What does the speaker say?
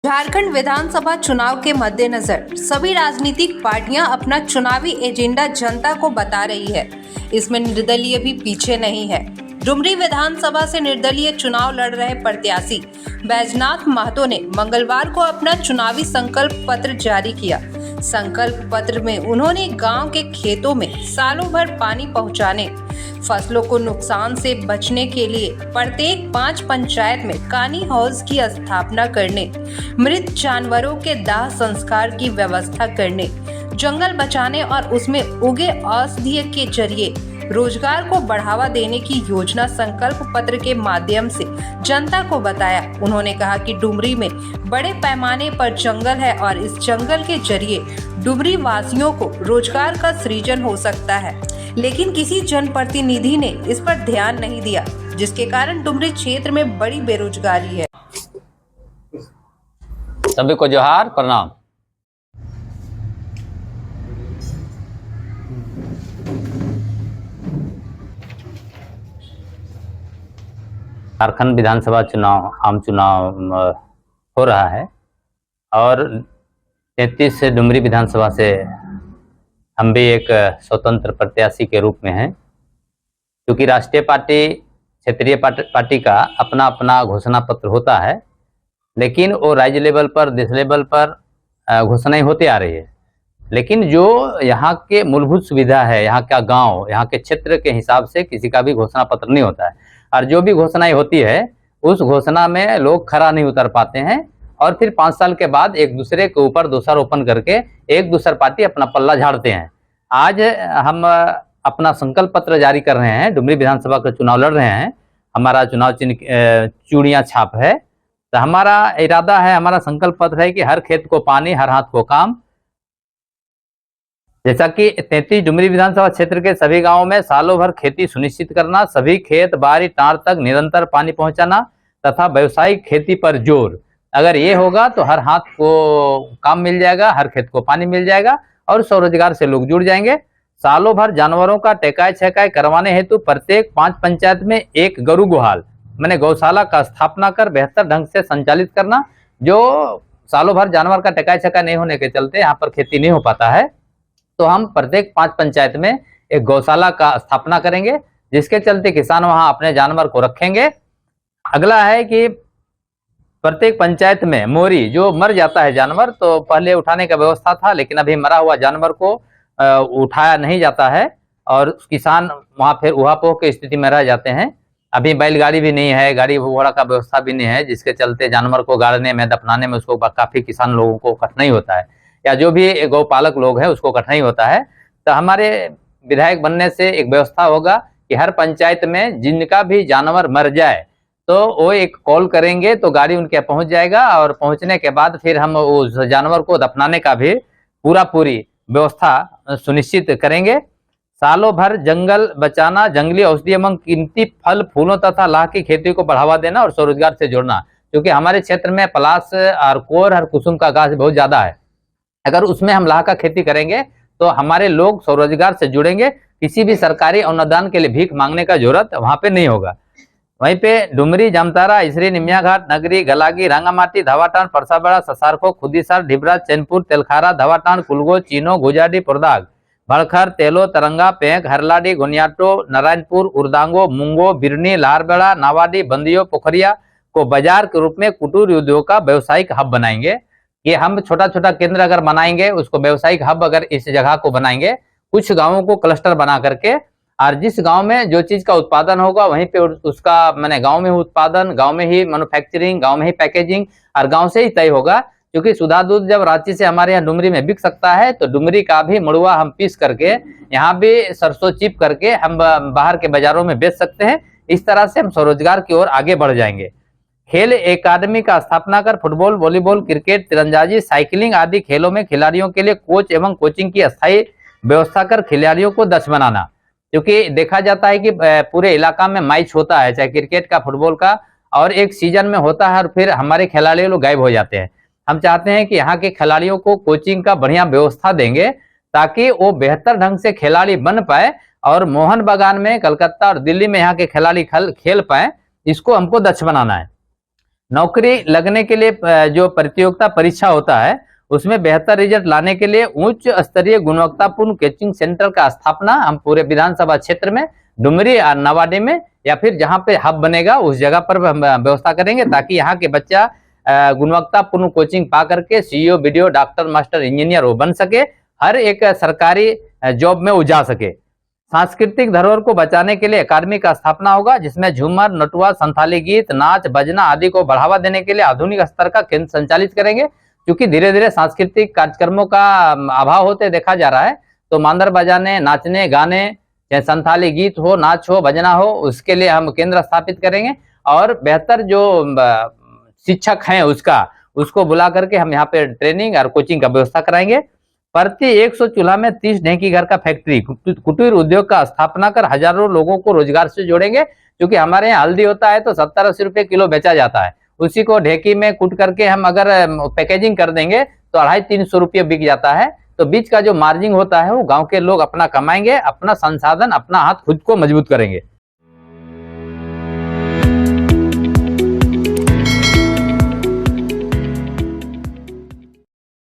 झारखंड विधानसभा चुनाव के मद्देनजर सभी राजनीतिक पार्टियां अपना चुनावी एजेंडा जनता को बता रही है। इसमें निर्दलीय भी पीछे नहीं है। डुमरी विधानसभा से निर्दलीय चुनाव लड़ रहे प्रत्याशी बैजनाथ महतो ने मंगलवार को अपना चुनावी संकल्प पत्र जारी किया। संकल्प पत्र में उन्होंने गांव के खेतों में सालों भर पानी पहुंचाने, फसलों को नुकसान से बचने के लिए प्रत्येक 5 पंचायत में कानी हाउस की स्थापना करने, मृत जानवरों के दाह संस्कार की व्यवस्था करने, जंगल बचाने और उसमें उगे औषधीय के जरिए रोजगार को बढ़ावा देने की योजना संकल्प पत्र के माध्यम से जनता को बताया। उन्होंने कहा कि डुमरी में बड़े पैमाने पर जंगल है और इस जंगल के जरिए डुमरी वासियों को रोजगार का सृजन हो सकता है, लेकिन किसी जनप्रतिनिधि ने इस पर ध्यान नहीं दिया, जिसके कारण डुमरी क्षेत्र में बड़ी बेरोजगारी है। सभी को जोहार, प्रणाम। झारखंड विधानसभा चुनाव आम चुनाव हो रहा है और 33 से डुमरी विधानसभा से हम भी एक स्वतंत्र प्रत्याशी के रूप में हैं। क्योंकि राष्ट्रीय पार्टी, क्षेत्रीय पार्टी का अपना अपना घोषणा पत्र होता है, लेकिन वो राज्य लेवल पर, देश लेवल पर घोषणाएं होती आ रही है। लेकिन जो यहाँ के मूलभूत सुविधा है, यहाँ का गांव, यहाँ के क्षेत्र के हिसाब से किसी का भी घोषणा पत्र नहीं होता है। और जो भी घोषणाएं होती है उस घोषणा में लोग खरा नहीं उतर पाते हैं और फिर 5 साल के बाद एक दूसरे के ऊपर दोषारोपण करके एक दूसर पार्टी अपना पल्ला झाड़ते हैं। आज हम अपना संकल्प पत्र जारी कर रहे हैं। डुमरी विधानसभा का चुनाव लड़ रहे हैं। हमारा चुनाव चिन्ह चूड़ियां छाप है। तो हमारा इरादा है, हमारा संकल्प पत्र है कि हर खेत को पानी, हर हाथ को काम। जैसा कि 33 डुमरी विधानसभा क्षेत्र के सभी गांवों में सालों भर खेती सुनिश्चित करना, सभी खेत बारी टार तक निरंतर पानी पहुंचाना तथा व्यावसायिक खेती पर जोर। अगर ये होगा तो हर हाथ को काम मिल जाएगा, हर खेत को पानी मिल जाएगा और स्वरोजगार से लोग जुड़ जाएंगे। सालों भर जानवरों का टेकाई छेकाई करवाने हेतु प्रत्येक 5 पंचायत में एक गरु गुहाल मैंने गौशाला का स्थापना कर बेहतर ढंग से संचालित करना। जो सालों भर जानवर का टेकाई छेकाई नहीं होने के चलते यहाँ पर खेती नहीं हो पाता है, तो हम प्रत्येक 5 पंचायत में एक गौशाला का स्थापना करेंगे, जिसके चलते किसान वहां अपने जानवर को रखेंगे। अगला है कि प्रत्येक पंचायत में मोरी, जो मर जाता है जानवर, तो पहले उठाने का व्यवस्था था, लेकिन अभी मरा हुआ जानवर को उठाया नहीं जाता है और किसान वहां फिर उहापोह की स्थिति में रह जाते हैं। अभी बैलगाड़ी भी नहीं है, गाड़ी घोड़ा का व्यवस्था भी नहीं है, जिसके चलते जानवर को गाड़ने में, दफनाने में उसको काफी किसान लोगों को कठिनाई होता है, या जो भी गौपालक लोग हैं उसको कठिनाई होता है। तो हमारे विधायक बनने से एक व्यवस्था होगा कि हर पंचायत में जिनका भी जानवर मर जाए तो वो एक कॉल करेंगे तो गाड़ी उनके पहुंच जाएगा और पहुंचने के बाद फिर हम उस जानवर को दफनाने का भी पूरी व्यवस्था सुनिश्चित करेंगे। सालों भर जंगल बचाना, जंगली औषधि एवं कीमती फल फूलों तथा लाह की खेती को बढ़ावा देना और स्वरोजगार से जोड़ना। क्योंकि हमारे क्षेत्र में पलाश और कोर और कुसुम का गाछ बहुत ज्यादा है। अगर उसमें हम लाह का खेती करेंगे तो हमारे लोग स्वरोजगार से जुड़ेंगे। किसी भी सरकारी अनुदान के लिए भीख मांगने का जरूरत वहां पे नहीं होगा। वहीं पे डुमरी, जामतारा, इसरी, निमिया घाट, नगरी, गलागी, रांगामाटी, धवाटान, परसाबड़ा, ससारखो, खुदीसार, ढिबरा, चैनपुर, तेलखारा, धवाटान, कुलगो, चीनो, गुजाडी, पुरदाग, भड़खर, तेलो, तरंगा, पेंक, हरलाडी, गोनियाटो, नारायणपुर, उर्दांगो, मुंगो, बिरनी, लारबेड़ा, नावाडी, बंदियो, पोखरिया को बाजार के रूप में कुटीर उद्योग का व्यवसायिक हब बनाएंगे। ये हम छोटा छोटा केंद्र अगर बनाएंगे, उसको व्यवसायिक हब अगर इस जगह को बनाएंगे, कुछ गांवों को क्लस्टर बना करके, और जिस गांव में जो चीज का उत्पादन होगा वहीं पे उसका गांव में ही उत्पादन, गांव में ही मैन्युफैक्चरिंग, गांव में ही पैकेजिंग और गांव से ही तय होगा। क्योंकि सुधा दूध जब रांची से हमारे यहाँ डुमरी में बिक सकता है, तो डुमरी का भी मड़ुआ हम पीस करके यहाँ भी सरसों चिप करके हम बाहर के बाजारों में बेच सकते हैं। इस तरह से हम स्वरोजगार की ओर आगे बढ़ जाएंगे। खेल एकेडमी का स्थापना कर फुटबॉल, वॉलीबॉल, क्रिकेट, तीरंदाजी, साइकिलिंग आदि खेलों में खिलाड़ियों के लिए कोच एवं कोचिंग की अस्थायी व्यवस्था कर खिलाड़ियों को दक्ष बनाना। क्योंकि देखा जाता है कि पूरे इलाका में मैच होता है, चाहे क्रिकेट का, फुटबॉल का, और एक सीजन में होता है और फिर हमारे खिलाड़ी लोग गायब हो जाते हैं। हम चाहते हैं कि यहाँ के खिलाड़ियों को कोचिंग का बढ़िया व्यवस्था देंगे ताकि वो बेहतर ढंग से खिलाड़ी बन पाए और मोहन बागान में, कलकत्ता और दिल्ली में यहाँ के खिलाड़ी खेल पाए। इसको हमको दक्ष बनाना है। नौकरी लगने के लिए जो प्रतियोगिता परीक्षा होता है उसमें बेहतर रिजल्ट लाने के लिए उच्च स्तरीय गुणवत्तापूर्ण कोचिंग सेंटर का स्थापना हम पूरे विधानसभा क्षेत्र में डुमरी और नवाडी में या फिर जहां पे हब बनेगा उस जगह पर हम व्यवस्था करेंगे, ताकि यहाँ के बच्चा गुणवत्तापूर्ण कोचिंग पा करके CEO, BDO, doctor, master, engineer वो बन सके, हर एक सरकारी जॉब में वो जा सके। सांस्कृतिक धरोहर को बचाने के लिए अकादमी का स्थापना होगा, जिसमें झूमर, नटुआ, संथाली गीत, नाच, बजना आदि को बढ़ावा देने के लिए आधुनिक स्तर का केंद्र संचालित करेंगे। क्योंकि धीरे धीरे सांस्कृतिक कार्यक्रमों का अभाव होते देखा जा रहा है, तो मांदर बजाने, नाचने, गाने, चाहे संथाली गीत हो, नाच हो, बजना हो, उसके लिए हम केंद्र स्थापित करेंगे और बेहतर जो शिक्षक हैं उसको बुला करके हम यहाँ पे ट्रेनिंग और कोचिंग का व्यवस्था कराएंगे। प्रति 100 चूल्हा में 30 ढेंकी घर का फैक्ट्री कुटीर उद्योग का स्थापना कर हजारों लोगों को रोजगार से जोड़ेंगे। क्योंकि हमारे यहाँ हल्दी होता है तो 70-80 रुपए किलो बेचा जाता है, उसी को ढेंकी में कूट करके हम अगर पैकेजिंग कर देंगे तो 250-300 रुपये बिक जाता है। तो बीच का जो मार्जिन होता है वो गांव के लोग अपना कमाएंगे, अपना संसाधन, अपना हाथ खुद को मजबूत करेंगे।